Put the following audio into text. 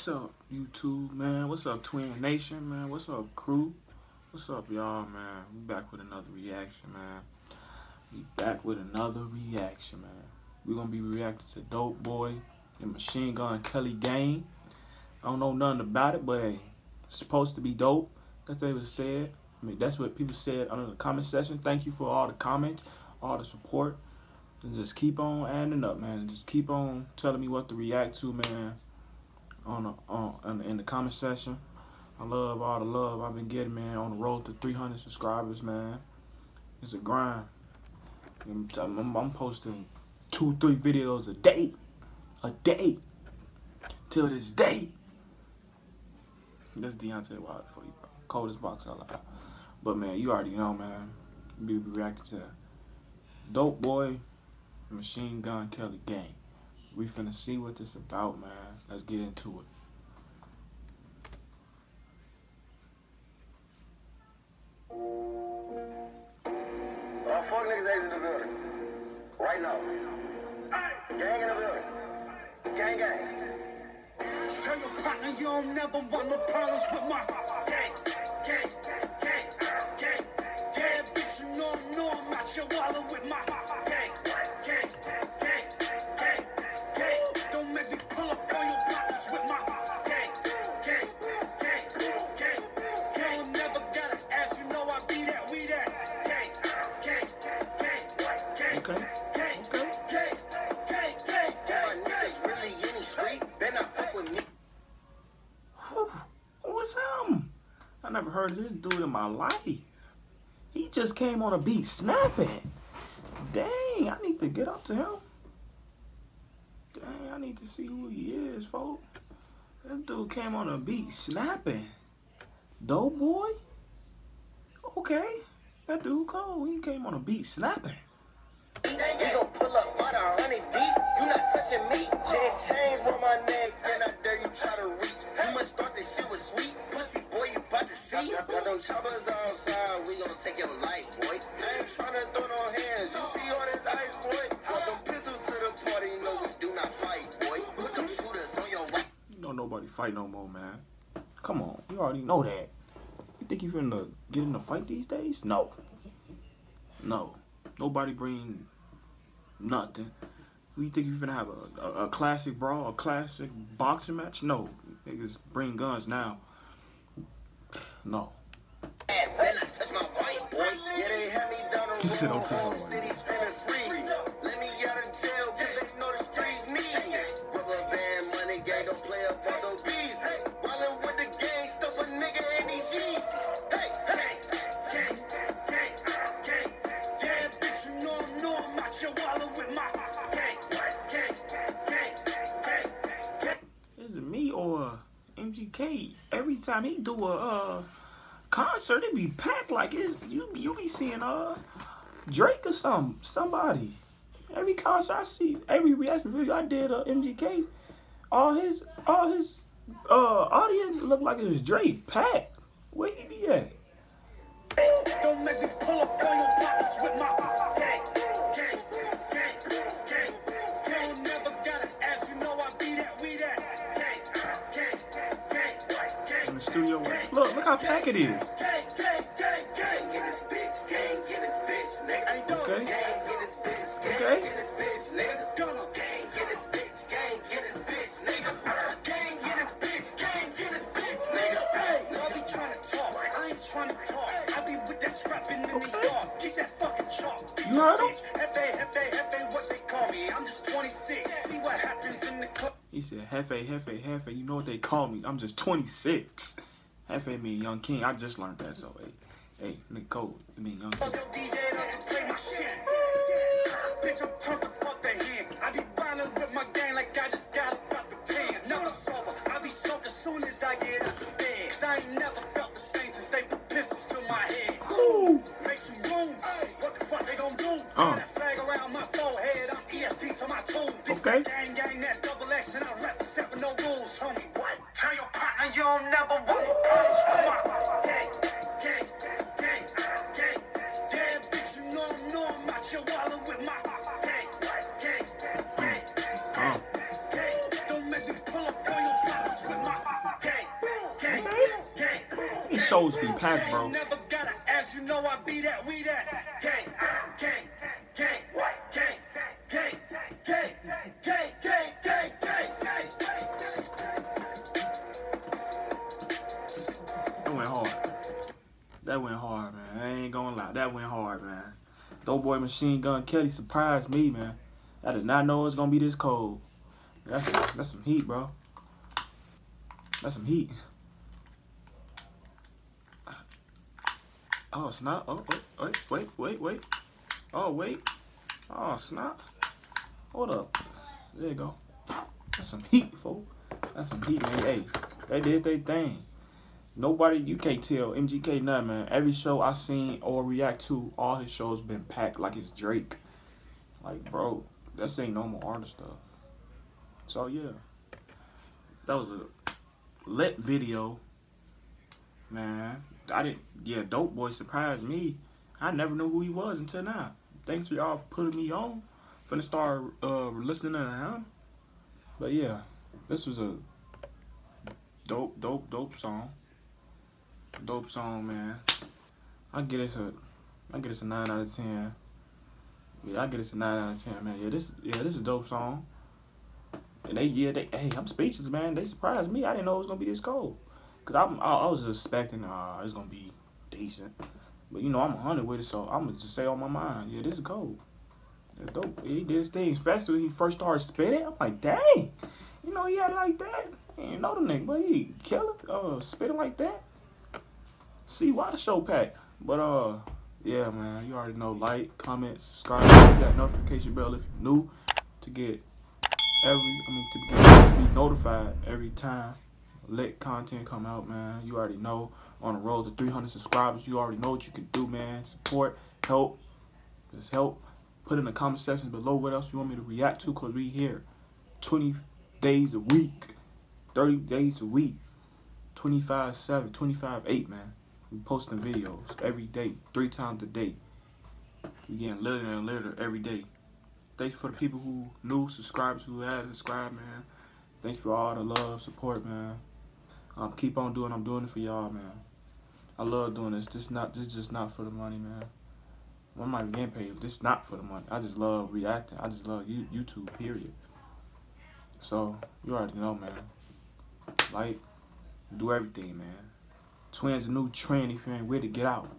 up, YouTube, man? What's up, Twin Nation, man? What's up, crew? What's up, y'all, man? We back with another reaction, man. We gonna be reacting to Dope Boy and Machine Gun Kelly Gang. I don't know nothing about it, but hey, it's supposed to be dope. That's what it was said. I mean, that's what people said under the comment section. Thank you for all the comments, all the support. And just keep on adding up, man. Just keep on telling me what to react to, man. In the comment section. I love all the love I've been getting, man. On the road to 300 subscribers, man. It's a grind. I'm posting 2-3 videos a day, till this day. That's Deontay Wilder for you, bro. Coldest box alive. But man, you already know, man. We be reacting to Dope Boy, Machine Gun Kelly Gang. We finna see what this about, man. Let's get into it. All fuck niggas exit the building. Right now. Gang in the building. Gang, gang. Tell your partner you don't never want no problems with my gang. Yeah, bitch, you know I'm out your wallet with my gang. Don't make me pull up on your partners with my gang. You don't never gotta ask, you know I be that, we that. Okay. What's him? I never heard of this dude in my life. He just came on a beat snapping. Dang, I need to get up to him. Dang, I need to see who he is, folks. This dude came on a beat snapping. Dope Boy? Okay. That dude cold. He came on a beat snapping. We gon' pull up by the 100 feet. You not touching me. 10 chains on my neck, and I dare you try to reach. You must thought this shit was sweet. Pussy boy, you about to see. Got them choppers outside. We gon' take your life, boy. I ain't tryna throw no hands. You see all this ice, boy? Put them pistols to the party. No, we do not fight, boy. Put them shooters on your right. Don't nobody fight no more, man. Come on, you already know that. You think you finna get in a fight these days? No. No. Nobody bring nothing. Who you think you finna have a classic brawl, a classic boxing match? No. Niggas bring guns now. No. He said, don't tell nobody. Is it me or MGK? Every time he do a concert, it be packed like it's you be seeing Drake or somebody. Every concert I see, every reaction video I did MGK, all his audience look like it was Drake packed. Where he be at? Don't make me pull up on your partners with my gang. You don't never gotta ask, you know I be that, we that. In the studio, look how packed it is. Okay. You heard him? He said, Hefe, you know what they call me? I'm just 26. Hefe mean Young King. I just learned that, so hey, nigga code. I mean Young King. Bitch, I'm turned up off the hand. I be wildin' with my gang like I just got about the pan. Never sober. I be smoking soon as I get out the bed. Cause I ain't never felt the same since they put pistols to my head. Ooh. Make some room. What the fuck they gon' do? That flag around my forehead. I'm EFT to my tool. This Okay. gang, that double X, and I represent with no rules, homie. What? Tell your partner you don't never want no problems with my gang. Yeah, bitch, you know I'm out your wallet with my gang. Don't make me pull up on your partners with my shows be packed, bro. Never gotta ask, you know I be that, we that. Gang, gang, gang, gang, gang, gang, gang, gang, gang, gang. That went hard. That went hard, man. I ain't gonna lie. That went hard, man. Dope Boy Machine Gun Kelly surprised me, man. I did not know it was gonna be this cold. That's some heat, bro. That's some heat. Oh, snap. Oh, wait. Oh, wait. Oh, snap. Hold up. There you go. That's some heat, folks. That's some heat, man. Hey, they did their thing. Nobody, you can't tell MGK nothing, man. Every show I seen or react to, all his shows been packed like it's Drake. Like, bro, this ain't normal artist stuff. So, yeah. That was a lit video, man. Dope Boy surprised me. I never knew who he was until now. Thanks for y'all for putting me on. Finna start listening to him. But yeah, this was a dope song. Dope song, man. I get it a 9 out of 10. Yeah, I get it a 9 out of 10, man. Yeah, this is a dope song. And hey, I'm speechless, man. They surprised me. I didn't know it was gonna be this cold. Cause I was expecting it's gonna be decent. But you know, I'm 100 with it, so I'm gonna just say on my mind, yeah, this is cold. It's dope. He did his thing. Especially when he first started spitting, I'm like, dang. You know, he had like that. I didn't know the nigga, but he killer, spitting like that. See why the show packed. But yeah, man, you already know. Like, comment, subscribe, hit that notification bell if you're new to get to be notified every time lit content come out, man. You already know. On the road to 300 subscribers, you already know what you can do, man. Support, help, just help. Put in the comment section below what else you want me to react to, because we here 20 days a week, 30 days a week, 25/7, 25/8, man. We posting videos every day, 3 times a day. We getting litter and litter every day. Thank you for the people who new subscribers who had subscribed, man. Thank you for all the love, support, man. Keep on doing. I'm doing it for y'all, man. I love doing this. This just not for the money, man. I'm not even getting paid. This is not for the money. I just love reacting. I just love YouTube, period. So, you already know, man. Like, do everything, man. Twins a new trend. If you ain't with it, get out.